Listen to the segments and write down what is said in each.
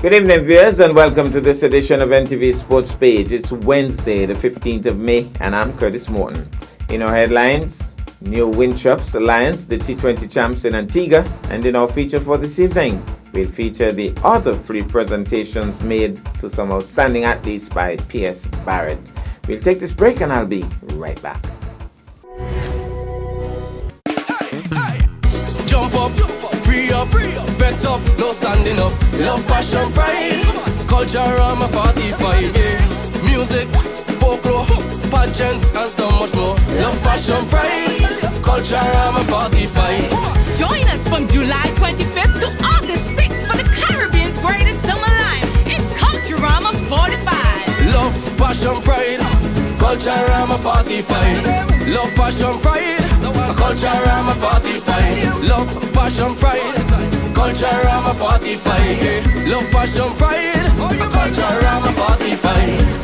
Good evening, viewers, and welcome to this edition of NTV Sports Page. It's Wednesday, the 15th of May, and I'm Curtis Morton. In our headlines, new Winthrop's Lions, the T20 champs in Antigua, and in our feature for this evening, we'll feature the other three presentations made to some outstanding athletes by P.S. Barrett. We'll take this break, and I'll be right back. Jump up, free up, bet up, no standing up. Love, passion, pride, culture, I'm a 45, yeah. Music, folklore, pageants, and so much more. Love, passion, pride, culture, I'm a 45. Join us from July 25th to August 6th for the Caribbean's greatest summer line. It's Culturama 45. Love, passion, pride, culture, I'm a 45. Love, passion, pride, culture, I'm a 45. Love, passion, pride, culture, I'm a 45. Yeah. Love, passion, pride, culture, I'm a 45.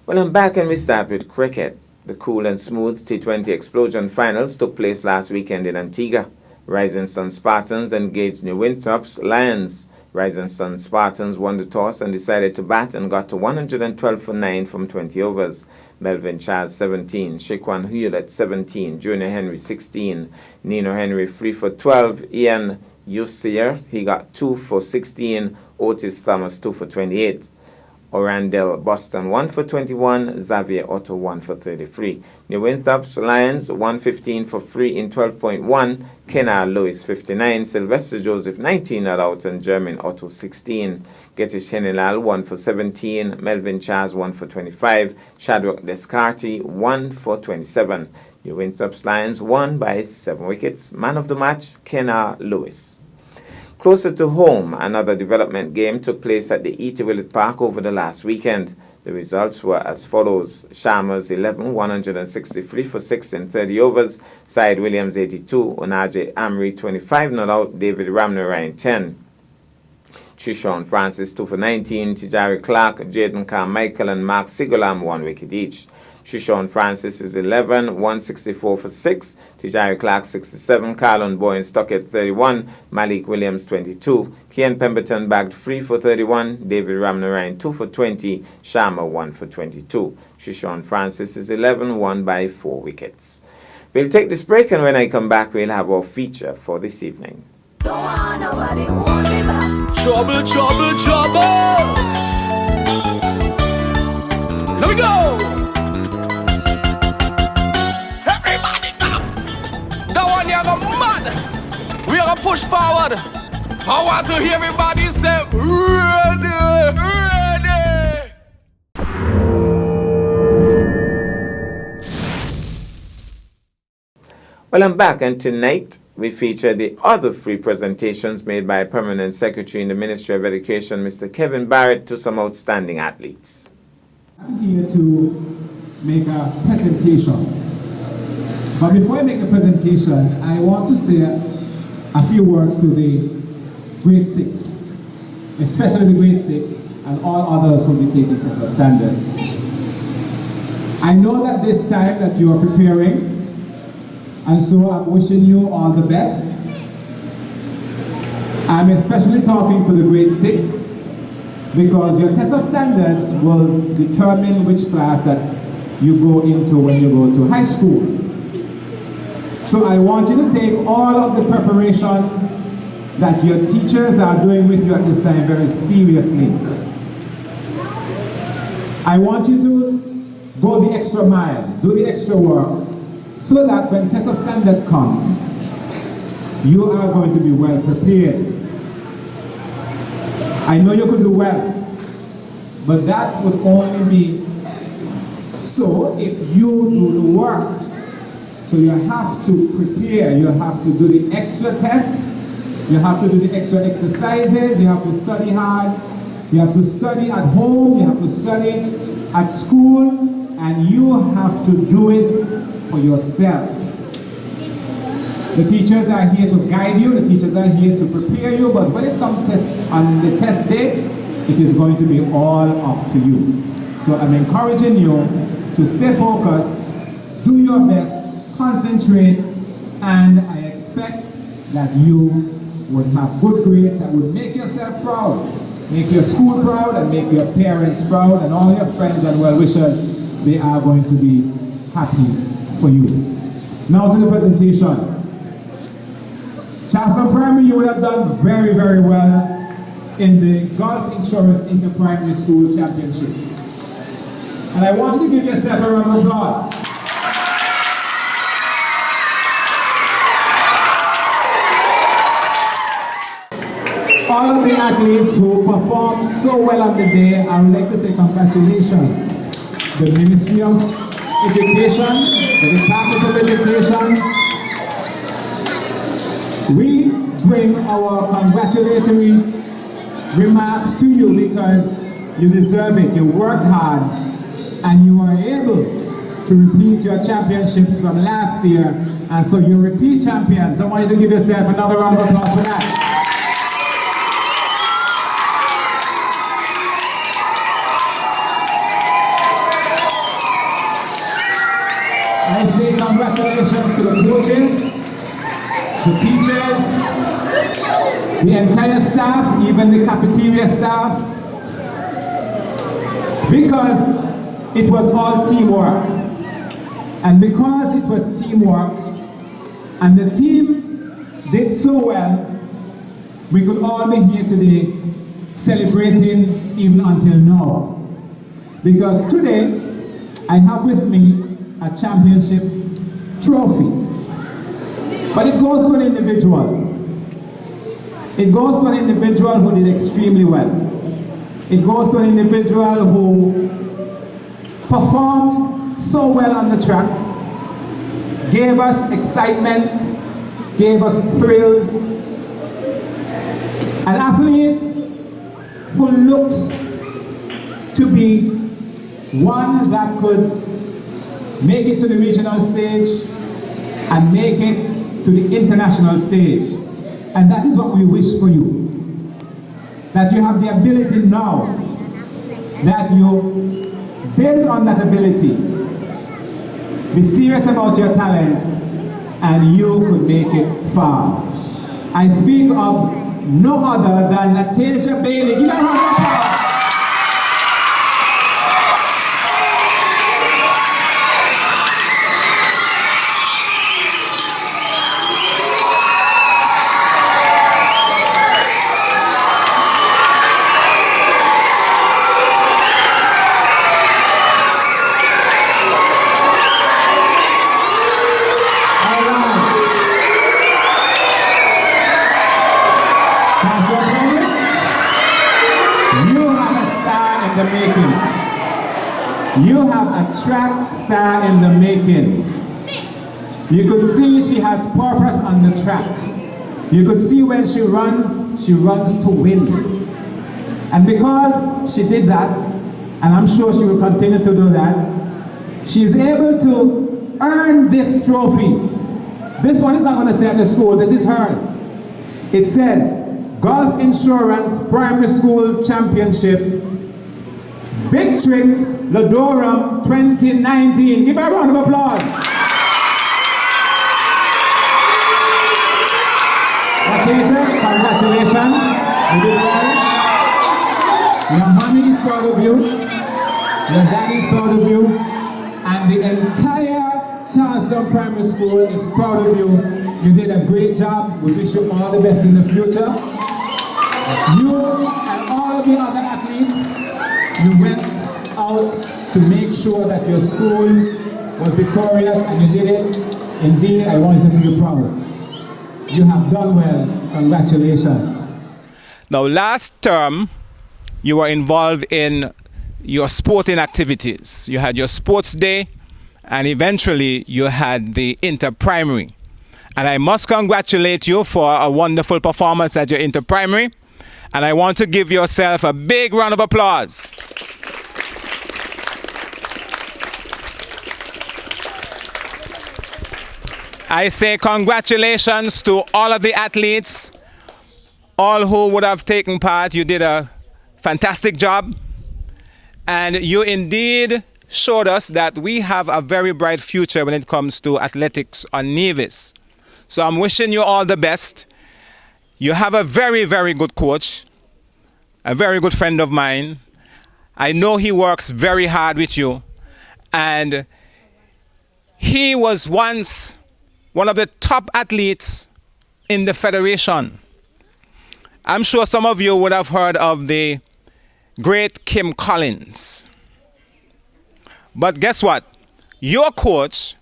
Well, I'm back, and we start with cricket. The cool and smooth T20 Explosion finals took place last weekend in Antigua. Rising Sun Spartans engaged New Winthrop's Lions. Rising Sun Spartans won the toss and decided to bat and got to 112 for 9 from 20 overs. Melvin Chaz 17, Shaquan Hewlett 17, Junior Henry 16, Nino Henry 3 for 12, Ian Yusier, he got 2 for 16, Otis Thomas 2 for 28. Orandel Boston 1 for 21, Xavier Otto 1 for 33. New Winthrop's Lions 115 for 3 in 12.1, Kenna Lewis 59, Sylvester Joseph 19 not out, and Jermaine Otto 16. Getish Henilal 1 for 17, Melvin Chaz 1 for 25, Shadrach Descartes 1 for 27. New Winthrop's Lions won by 7 wickets. Man of the match, Kenna Lewis. Closer to home, another development game took place at the E.T. Willett Park over the last weekend. The results were as follows: Sharma's 11, 163 for 6 in 30 overs, Syed Williams 82, Onaje Amri 25 not out, David Ramnarine 10. Trishon Francis 2 for 19, Tijari Clark, Jaden Carmichael, and Mark Sigolam 1 wicket each. Trishon Francis is 11, 164 for 6, Tijari Clark 67, Carlon Boyne stuck at 31, Malik Williams 22, Kian Pemberton bagged 3 for 31, David Ramnarine 2 for 20, Sharma 1 for 22. Trishon Francis is 11, won by 4 wickets. We'll take this break, and when I come back, we'll have our feature for this evening. Trouble, trouble, trouble. Let me go. Everybody come. That one you go mad. We are gonna push forward. I want to hear everybody say ready, ready. Well, I'm back, and tonight we feature the other three presentations made by Permanent Secretary in the Ministry of Education, Mr. Kevin Barrett, to some outstanding athletes. I'm here to make a presentation. But before I make the presentation, I want to say a few words to the grade 6, especially the grade 6 and all others who will be taking test of standards. I know that this time that you are preparing, and so I'm wishing you all the best. I'm especially talking to the grade 6 because your test of standards will determine which class that you go into when you go to high school. So I want you to take all of the preparation that your teachers are doing with you at this time very seriously. I want you to go the extra mile, do the extra work, so that when test of standard comes, you are going to be well prepared. I know you could do well, but that would only be so if you do the work. So you have to prepare, you have to do the extra tests, you have to do the extra exercises, you have to study hard, you have to study at home, you have to study at school, and you have to do it for yourself. The teachers are here to guide you, the teachers are here to prepare you, but when it comes on the test day, it is going to be all up to you. So I'm encouraging you to stay focused do your best, concentrate, and I expect that you would have good grades that would make yourself proud, make your school proud, and make your parents proud, and all your friends and well-wishers, they are going to be happy for you. Now to the presentation. Charleston Primary, you would have done very, very well in the Golf Insurance Inter-Primary School Championships. And I want you to give yourself a round of applause. All of the athletes who performed so well on the day, I would like to say congratulations. The Ministry of Education, the Department of Education, we bring our congratulatory remarks to you because you deserve it. You worked hard and you were able to repeat your championships from last year, and so you're repeat champions. I want you to give yourself another round of applause for that. I say congratulations to the coaches, the teachers, the entire staff, even the cafeteria staff, because it was all teamwork. And because it was teamwork, and the team did so well, we could all be here today celebrating even until now. Because today, I have with me a championship trophy. But it goes to an individual. It goes to an individual who did extremely well. It goes to an individual who performed so well on the track, gave us excitement, gave us thrills. An athlete who looks to be one that could make it to the regional stage and make it to the international stage. And that is what we wish for you. That you have the ability now, that you build on that ability, be serious about your talent, and you could make it far. I speak of no other than Natasha Bailey. Give her a round of applause. You have a track star in the making. You could see she has purpose on the track. You could see when she runs to win. And because she did that, and I'm sure she will continue to do that, she is able to earn this trophy. This one is not going to stay at the school, this is hers. It says, Golf Insurance Primary School Championship, Victrix Lodorum 2019. Give her a round of applause. Natasha, congratulations. You did well. Your mommy is proud of you. Your daddy is proud of you. And the entire Charleston Primary School is proud of you. You did a great job. We wish you all the best in the future. You and all of the other athletes, you went out to make sure that your school was victorious, and you did it. Indeed, I want you to feel proud. You have done well. Congratulations. Now, last term, you were involved in your sporting activities. You had your sports day, and eventually you had the inter-primary. And I must congratulate you for a wonderful performance at your inter-primary. And I want to give yourself a big round of applause. I say congratulations to all of the athletes, all who would have taken part. You did a fantastic job, and you indeed showed us that we have a very bright future when it comes to athletics on Nevis. So I'm wishing you all the best. You have a very, very good coach, a very good friend of mine. I know he works very hard with you. And he was once one of the top athletes in the federation. I'm sure some of you would have heard of the great Kim Collins. But guess what? Your coach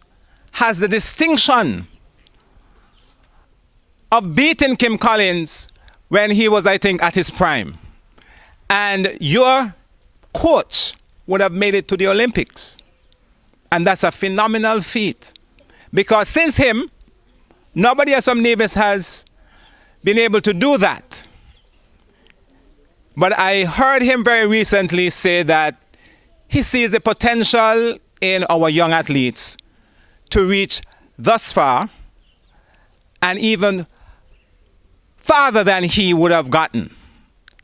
has the distinction of beating Kim Collins when he was, I think, at his prime. And your coach would have made it to the Olympics. And that's a phenomenal feat. Because since him, nobody else from Nevis has been able to do that. But I heard him very recently say that he sees the potential in our young athletes to reach thus far and even farther than he would have gotten.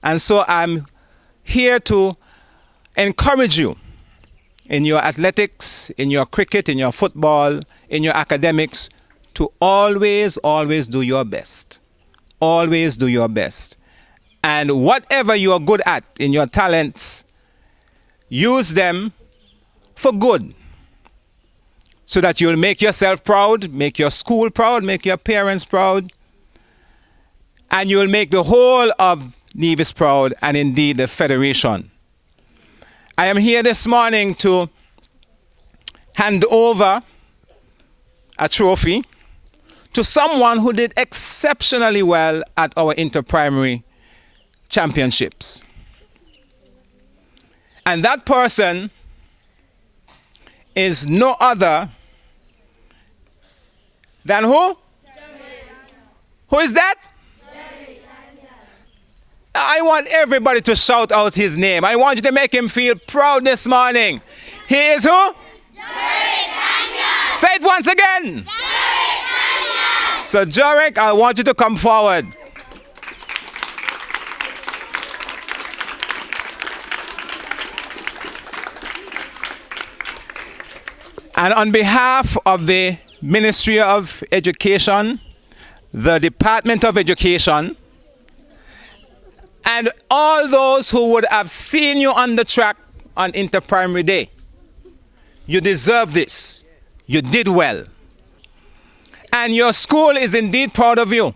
And so I'm here to encourage you in your athletics, in your cricket, in your football, in your academics, to always, always do your best. Always do your best. And whatever you are good at in your talents, use them for good, so that you'll make yourself proud, make your school proud, make your parents proud, and you'll make the whole of Nevis proud, and indeed the Federation. I am here this morning to hand over a trophy to someone who did exceptionally well at our inter-primary championships. And that person is no other than who? Who is that? I want everybody to shout out his name. I want you to make him feel proud this morning. He is who? Say it once again. So Jurek, I want you to come forward. And on behalf of the Ministry of Education, the Department of Education, and all those who would have seen you on the track on Inter-Primary Day, you deserve this. You did well. And your school is indeed proud of you.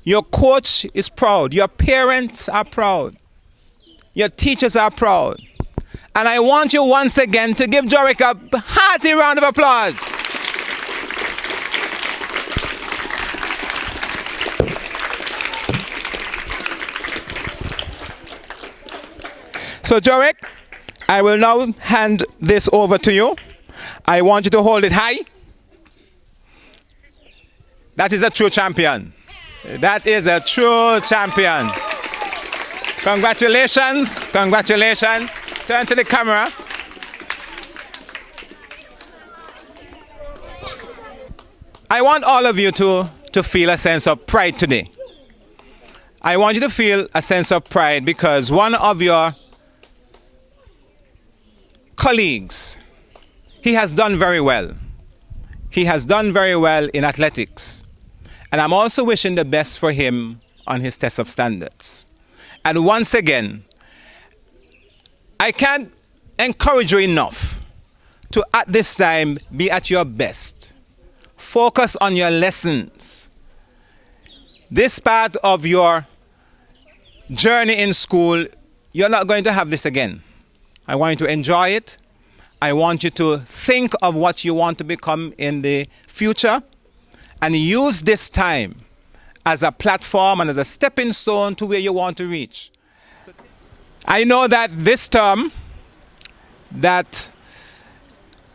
Your coach is proud. Your parents are proud. Your teachers are proud. And I want you once again to give Jorick a hearty round of applause. So Jorick, I will now hand this over to you. I want you to hold it high. That is a true champion. That is a true champion. Congratulations, congratulations. Turn to the camera. I want all of you to feel a sense of pride today. I want you to feel a sense of pride because one of your colleagues, he has done very well. He has done very well in athletics. And I'm also wishing the best for him on his test of standards. And once again, I can't encourage you enough to, at this time, be at your best. Focus on your lessons. This part of your journey in school, you're not going to have this again. I want you to enjoy it. I want you to think of what you want to become in the future and use this time as a platform and as a stepping stone to where you want to reach. I know that this term that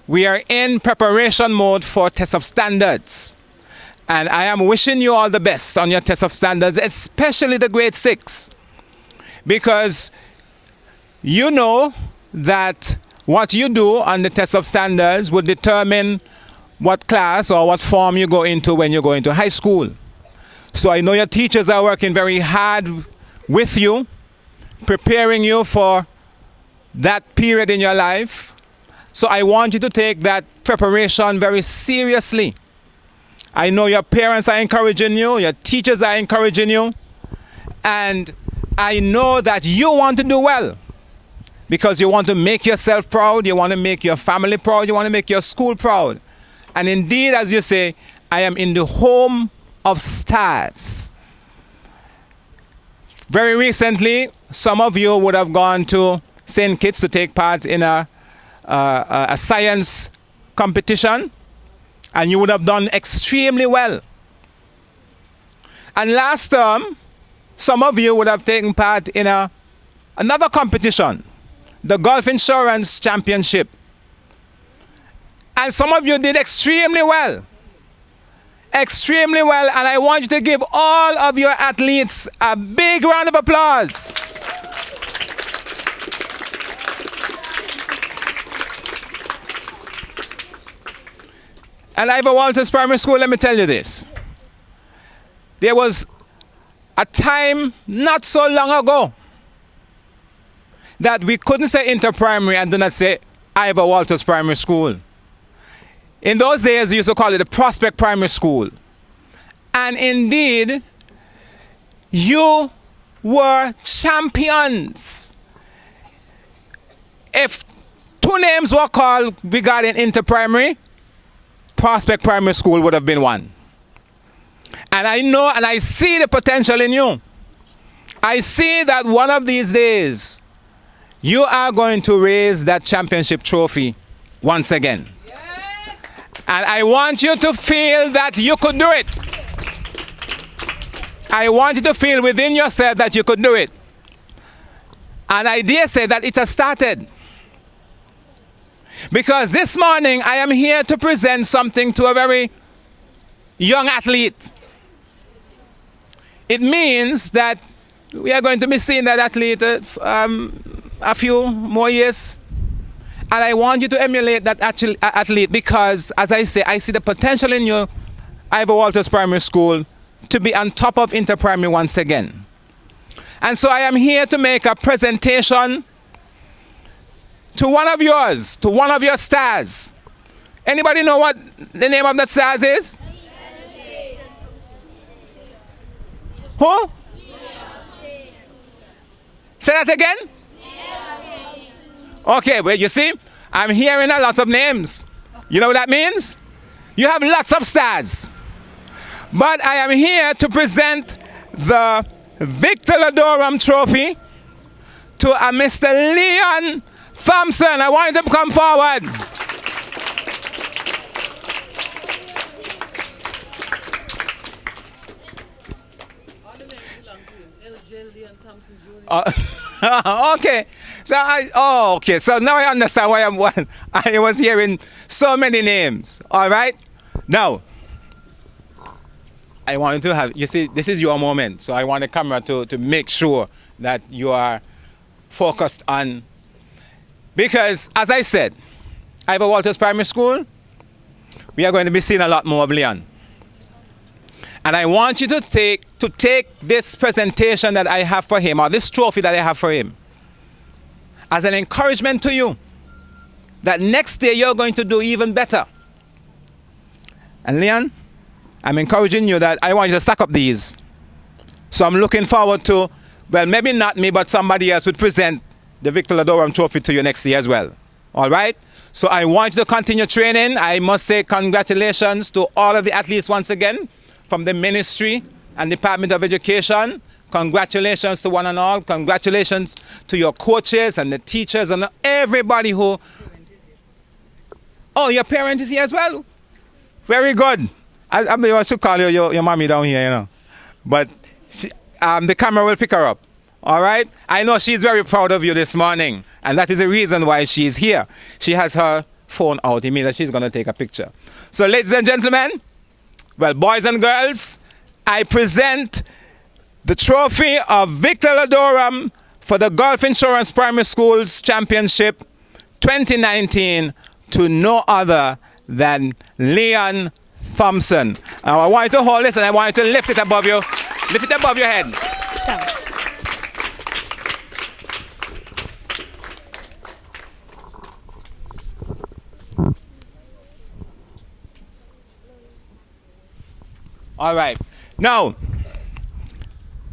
we are in preparation mode for test of standards. And I am wishing you all the best on your test of standards, especially the grade 6. Because you know that what you do on the test of standards would determine what class or what form you go into when you go into high school. So I know your teachers are working very hard with you, preparing you for that period in your life. So I want you to take that preparation very seriously. I know your parents are encouraging you, your teachers are encouraging you, and I know that you want to do well because you want to make yourself proud, you want to make your family proud, you want to make your school proud. And indeed, as you say, I am in the home of stars. Very recently, some of you would have gone to St. Kitts to take part in a science competition, and you would have done extremely well. And last term, some of you would have taken part in another competition, the Golf Insurance Championship. And some of you did extremely well. Extremely well, and I want you to give all of your athletes a big round of applause. And Ivor Walters Primary School, let me tell you this. There was a time not so long ago that we couldn't say inter-primary and do not say Ivor Walters Primary School. In those days, we used to call it the Prospect Primary School. And indeed, you were champions. If two names were called regarding inter-primary, Prospect Primary School would have been one. And I know and I see the potential in you. I see that one of these days, you are going to raise that championship trophy once again. Yes. And I want you to feel that you could do it. I want you to feel within yourself that you could do it. And I dare say that it has started. Because this morning I am here to present something to a very young athlete. It means that we are going to be seeing that athlete a few more years. And I want you to emulate that athlete because, as I say, I see the potential in you, Ivor Walters Primary School, to be on top of inter-primary once again. And so I am here to make a presentation to one of yours, to one of your stars. Anybody know what the name of that stars is? Who? Say that again? Okay, well, you see, I'm hearing a lot of names. You know what that means? You have lots of stars. But I am here to present the Victor Ladorum Trophy to a Mr. Leon Thompson. I want you to come forward. Okay. So okay. So now I understand why I was hearing so many names. All right. Now, I want you to have, you see, this is your moment. So I want the camera to make sure that you are focused on, because as I said, Ivor Walters Primary School, we are going to be seeing a lot more of Leon. And I want you to take this presentation that I have for him, or this trophy that I have for him, as an encouragement to you that next year you're going to do even better. And Leon, I'm encouraging you that I want you to stack up these. So I'm looking forward to, well, maybe not me, but somebody else would present the Victor Ladorum Trophy to you next year as well. All right? So I want you to continue training. I must say congratulations to all of the athletes once again, from the ministry and Department of Education. Congratulations to one and all. Congratulations to your coaches and the teachers and everybody who... Oh, your parent is here as well? Very good. I should call your mommy down here, you know. But the camera will pick her up. All right? I know she's very proud of you this morning. And that is the reason why she's here. She has her phone out. It means that she's going to take a picture. So, ladies and gentlemen, well, boys and girls, I present the trophy of Victor Ladorum for the Golf Insurance Primary Schools Championship 2019 to no other than Leon Thompson. Now I want you to hold this and I want you to lift it above your head. Thanks. All right. Now,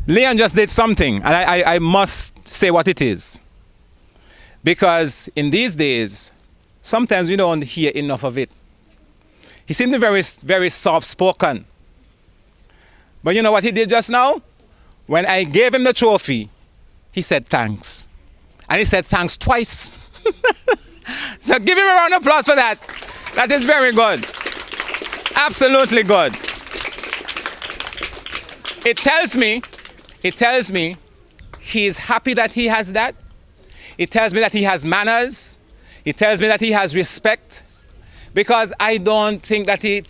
Leon just did something, and I must say what it is. Because in these days, sometimes we don't hear enough of it. He seemed to be very, very soft-spoken. But you know what he did just now? When I gave him the trophy, he said thanks. And he said thanks twice. So give him a round of applause for that. That is very good. Absolutely good. It tells me he's happy that he has that. It tells me that he has manners. It tells me that he has respect. Because I don't think that he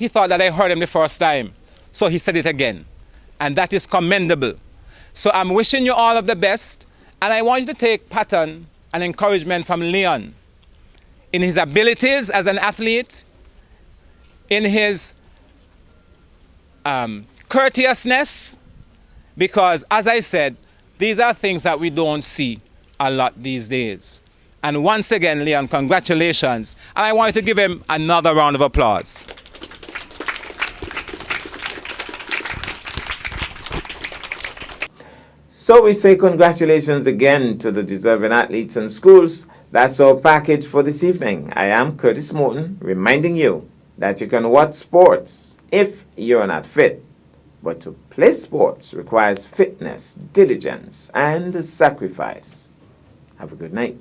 thought that I heard him the first time. So he said it again. And that is commendable. So I'm wishing you all of the best. And I want you to take pattern and encouragement from Leon in his abilities as an athlete, in his courteousness, because as I said, these are things that we don't see a lot these days. And once again, Leon, congratulations. And I want you to give him another round of applause. So we say congratulations again to the deserving athletes and schools. That's our package for this evening. I am Curtis Morton, reminding you that you can watch sports if you're not fit. But to play sports requires fitness, diligence, and sacrifice. Have a good night.